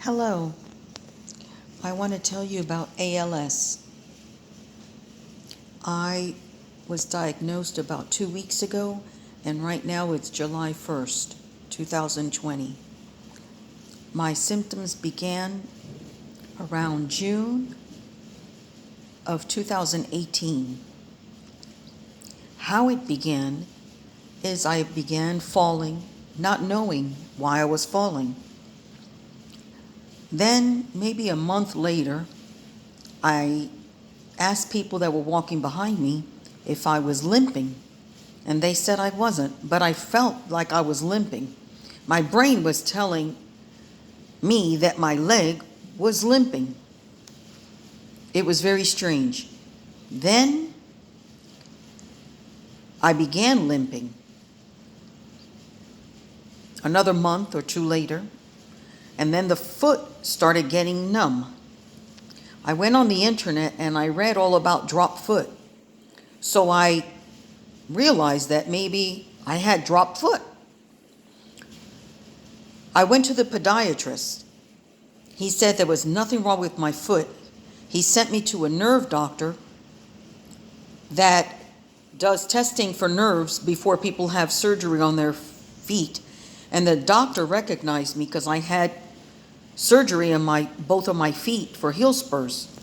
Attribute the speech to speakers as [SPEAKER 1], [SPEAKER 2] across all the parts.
[SPEAKER 1] Hello, I want to tell you about ALS. I was diagnosed about 2 weeks ago, and right now it's July 1st, 2020. My symptoms began around June of 2018. How it began is I began falling, not knowing why I was falling. Then, maybe a month later, I asked people that were walking behind me if I was limping, and they said I wasn't, but I felt like I was limping. My brain was telling me that my leg was limping. It was very strange. Then I began limping. Another month or two later, and then the foot started getting numb. I went on the internet and I read all about drop foot. So I realized that maybe I had drop foot. I went to the podiatrist. He said there was nothing wrong with my foot. He sent me to a nerve doctor that does testing for nerves before people have surgery on their feet. And the doctor recognized me because I had surgery on both of my feet for heel spurs.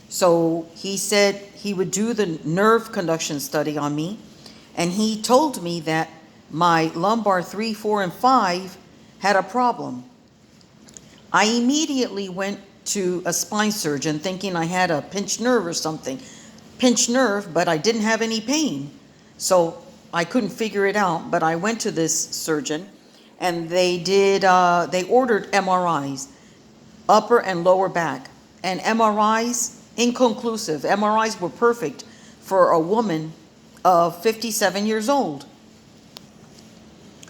[SPEAKER 1] So he said he would do the nerve conduction study on me, and he told me that my lumbar 3, 4, and 5 had a problem. I immediately went to a spine surgeon thinking I had a pinched nerve or something. Pinched nerve, but I didn't have any pain. So I couldn't figure it out, but I went to this surgeon and they ordered MRIs, upper and lower back, and MRIs, inconclusive. MRIs were perfect for a woman of 57 years old.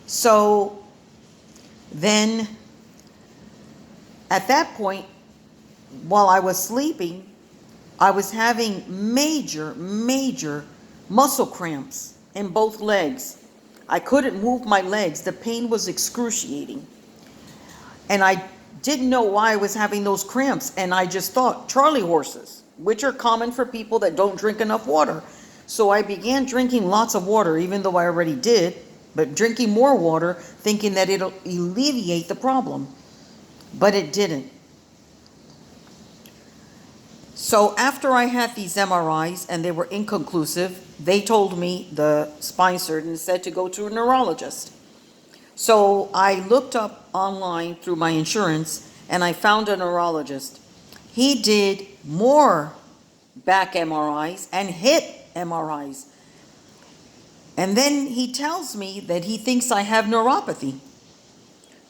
[SPEAKER 1] So then at that point, while I was sleeping, I was having major muscle cramps in both legs. I couldn't move my legs. The pain was excruciating. And I didn't know why I was having those cramps. And I just thought, Charlie horses, which are common for people that don't drink enough water. So I began drinking lots of water, even though I already did, but drinking more water, thinking that it'll alleviate the problem. But it didn't. So after I had these MRIs and they were inconclusive, they told me, the spine surgeon said, to go to a neurologist. So I looked up online through my insurance and I found a neurologist. He did more back MRIs and hip MRIs. And then he tells me that he thinks I have neuropathy.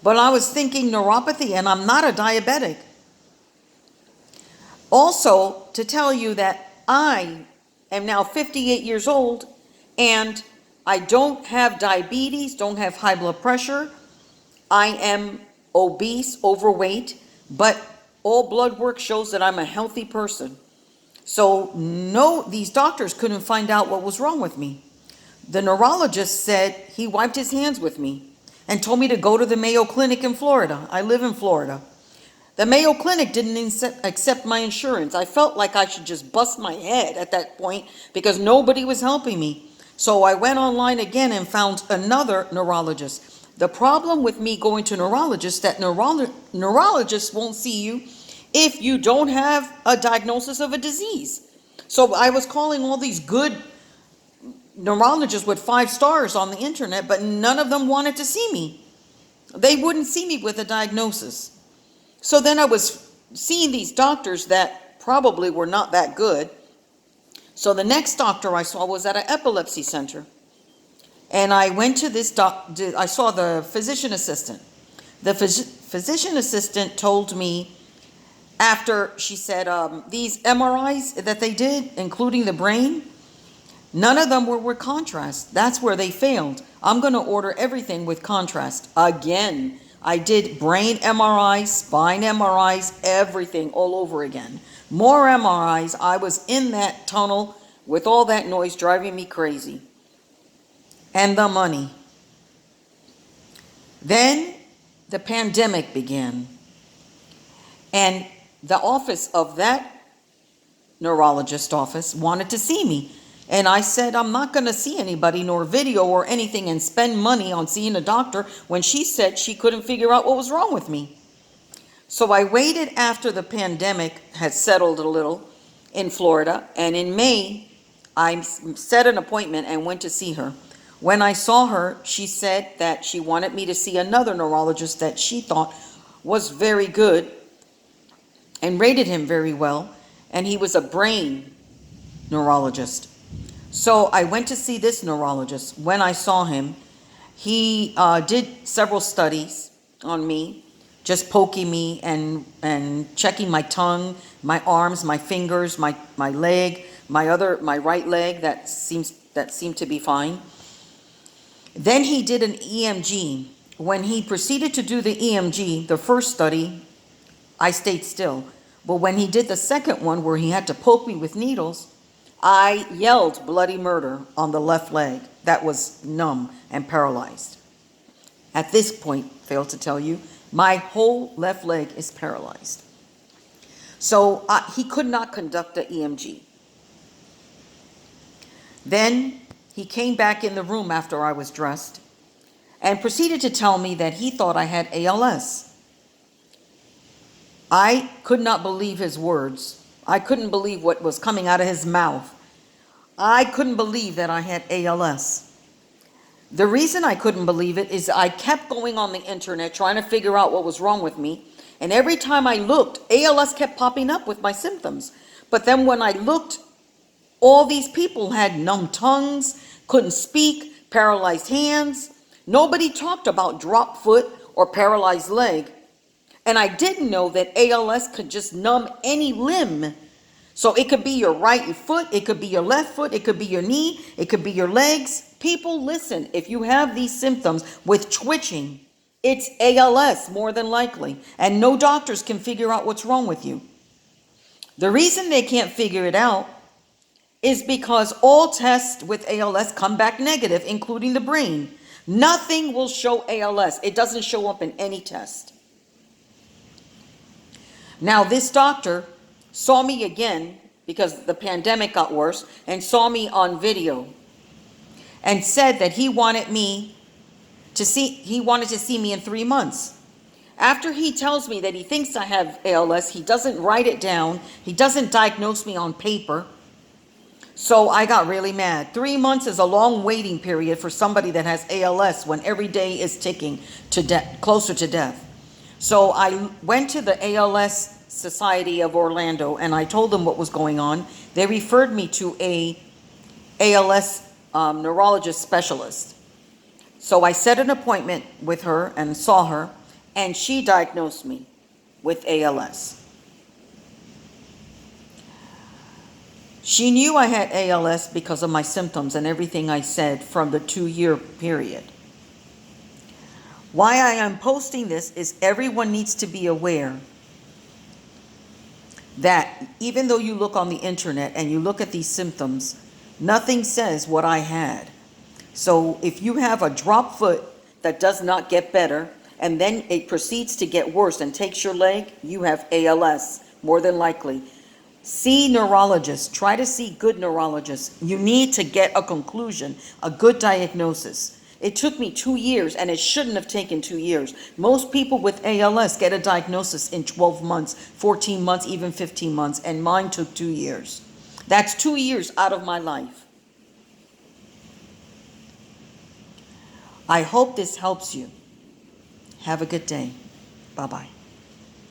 [SPEAKER 1] But I was thinking neuropathy, and I'm not a diabetic. Also, to tell you that I am now 58 years old and I don't have diabetes, don't have high blood pressure. I am obese, overweight, but all blood work shows that I'm a healthy person. So no, these doctors couldn't find out what was wrong with me. The neurologist said he wiped his hands with me and told me to go to the Mayo Clinic in Florida. I live in Florida. The Mayo Clinic didn't accept my insurance. I felt like I should just bust my head at that point because nobody was helping me. So I went online again and found another neurologist. The problem with me going to neurologists, that neurologists won't see you if you don't have a diagnosis of a disease. So I was calling all these good neurologists with 5 stars on the internet, but none of them wanted to see me. They wouldn't see me with a diagnosis. So then I was seeing these doctors that probably were not that good. So the next doctor I saw was at an epilepsy center. And I went to this doctor, I saw the physician assistant. The physician assistant told me, after she said, these MRIs that they did, including the brain, none of them were with contrast. That's where they failed. I'm going to order everything with contrast. Again, I did brain MRIs, spine MRIs, everything all over again. More MRIs. I was in that tunnel with all that noise driving me crazy. And the money. Then the pandemic began. And the office of that neurologist office wanted to see me. And I said, I'm not going to see anybody nor video or anything and spend money on seeing a doctor when she said she couldn't figure out what was wrong with me. So I waited after the pandemic had settled a little in Florida, and in May, I set an appointment and went to see her. When I saw her, she said that she wanted me to see another neurologist that she thought was very good and rated him very well, and he was a brain neurologist. So I went to see this neurologist. When I saw him, he did several studies on me, just poking me and checking my tongue, my arms, my fingers, my leg, my right leg that seemed to be fine. Then he did an EMG. When he proceeded to do the EMG, the first study, I stayed still. But when he did the second one, where he had to poke me with needles, I yelled bloody murder on the left leg that was numb and paralyzed. At this point, failed to tell you, my whole left leg is paralyzed. So he could not conduct the EMG. Then he came back in the room after I was dressed and proceeded to tell me that he thought I had ALS. I could not believe his words. I couldn't believe what was coming out of his mouth. I couldn't believe that I had ALS. The reason I couldn't believe it is I kept going on the internet trying to figure out what was wrong with me. And every time I looked, ALS kept popping up with my symptoms. But then when I looked, all these people had numb tongues, couldn't speak, paralyzed hands. Nobody talked about drop foot or paralyzed leg. And I didn't know that ALS could just numb any limb. So it could be your right foot, it could be your left foot, it could be your knee, it could be your legs. People, listen, if you have these symptoms with twitching, it's ALS more than likely. And no doctors can figure out what's wrong with you. The reason they can't figure it out is because all tests with ALS come back negative, including the brain. Nothing will show ALS. It doesn't show up in any test. Now, this doctor saw me again because the pandemic got worse and saw me on video and said that he wanted to see me in 3 months. After he tells me that he thinks I have ALS, he doesn't write it down. He doesn't diagnose me on paper. So I got really mad. 3 months is a long waiting period for somebody that has ALS when every day is ticking to closer to death. So I went to the ALS Society of Orlando and I told them what was going on. They referred me to a ALS neurologist specialist. So I set an appointment with her and saw her, and she diagnosed me with ALS. She knew I had ALS because of my symptoms and everything I said from the 2-year period. Why I am posting this is everyone needs to be aware that even though you look on the internet and you look at these symptoms, nothing says what I had. So if you have a drop foot that does not get better and then it proceeds to get worse and takes your leg, you have ALS more than likely. See neurologists. Try to see good neurologists. You need to get a conclusion, a good diagnosis. It took me 2 years, and it shouldn't have taken 2 years. Most people with ALS get a diagnosis in 12 months, 14 months, even 15 months, and mine took 2 years. That's 2 years out of my life. I hope this helps you. Have a good day. Bye-bye.